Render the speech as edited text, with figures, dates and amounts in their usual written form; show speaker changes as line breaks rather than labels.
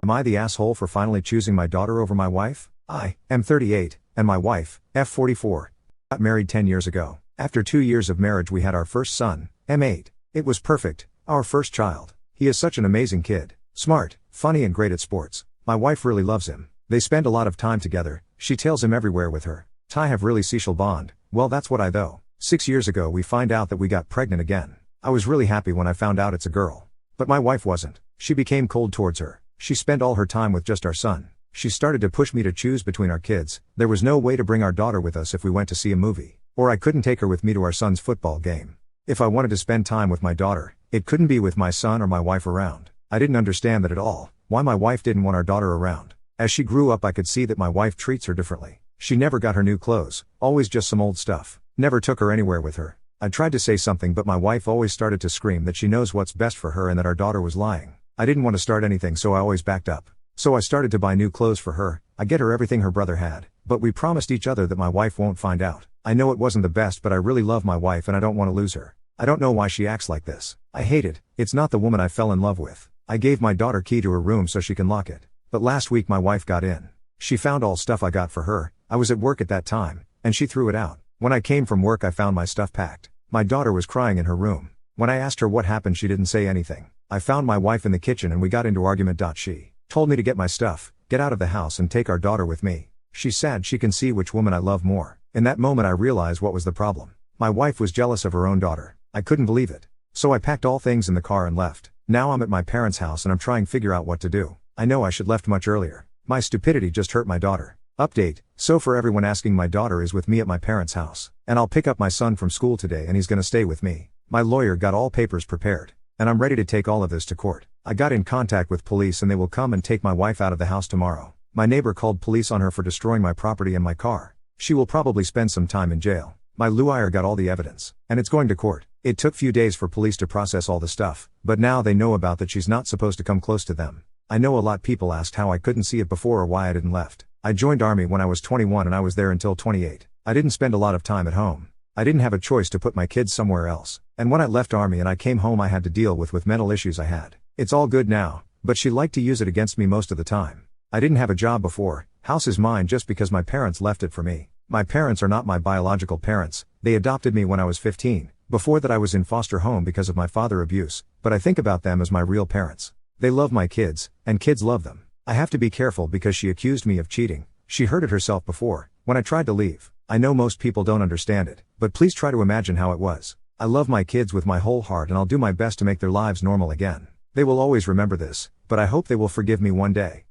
Am I the asshole for finally choosing my daughter over my wife? I am 38, and my wife, F44, got married 10 years ago. After 2 years of marriage we had our first son, M8. It was perfect, our first child. He is such an amazing kid. Smart, funny and great at sports. My wife really loves him. They spend a lot of time together, she tails him everywhere with her. I have really social bond, well that's what I though. 6 years ago we find out that we got pregnant again. I was really happy when I found out it's a girl. But my wife wasn't. She became cold towards her. She spent all her time with just our son. She started to push me to choose between our kids. There was no way to bring our daughter with us if we went to see a movie. Or I couldn't take her with me to our son's football game. If I wanted to spend time with my daughter, it couldn't be with my son or my wife around. I didn't understand that at all, why my wife didn't want our daughter around. As she grew up I could see that my wife treats her differently. She never got her new clothes, always just some old stuff. Never took her anywhere with her. I tried to say something but my wife always started to scream that she knows what's best for her and that our daughter was lying. I didn't want to start anything so I always backed up. So I started to buy new clothes for her, I get her everything her brother had, but we promised each other that my wife won't find out. I know it wasn't the best but I really love my wife and I don't want to lose her. I don't know why she acts like this. I hate it, it's not the woman I fell in love with. I gave my daughter key to her room so she can lock it. But last week my wife got in. She found all stuff I got for her, I was at work at that time, and she threw it out. When I came from work I found my stuff packed. My daughter was crying in her room. When I asked her what happened she didn't say anything. I found my wife in the kitchen and we got into argument. She told me to get my stuff, get out of the house and take our daughter with me. She's sad she can see which woman I love more. In that moment I realized what was the problem. My wife was jealous of her own daughter. I couldn't believe it. So I packed all things in the car and left. Now I'm at my parents' house and I'm trying to figure out what to do. I know I should left much earlier. My stupidity just hurt my daughter. Update, so for everyone asking, my daughter is with me at my parents' house. And I'll pick up my son from school today and he's gonna stay with me. My lawyer got all papers prepared. And I'm ready to take all of this to court. I got in contact with police and they will come and take my wife out of the house tomorrow. My neighbor called police on her for destroying my property and my car. She will probably spend some time in jail. My lawyer got all the evidence. And it's going to court. It took few days for police to process all the stuff. But now they know about that she's not supposed to come close to them. I know a lot people asked how I couldn't see it before or why I didn't left. I joined army when I was 21 and I was there until 28. I didn't spend a lot of time at home. I didn't have a choice to put my kids somewhere else. And when I left army and I came home I had to deal with mental issues I had. It's all good now, but she liked to use it against me most of the time. I didn't have a job before. House is mine just because my parents left it for me. My parents are not my biological parents. They adopted me when I was 15. Before that I was in foster home because of my father abuse, but I think about them as my real parents. They love my kids, and kids love them. I have to be careful because she accused me of cheating. She hurted herself before, when I tried to leave. I know most people don't understand it, but please try to imagine how it was. I love my kids with my whole heart and I'll do my best to make their lives normal again. They will always remember this, but I hope they will forgive me one day.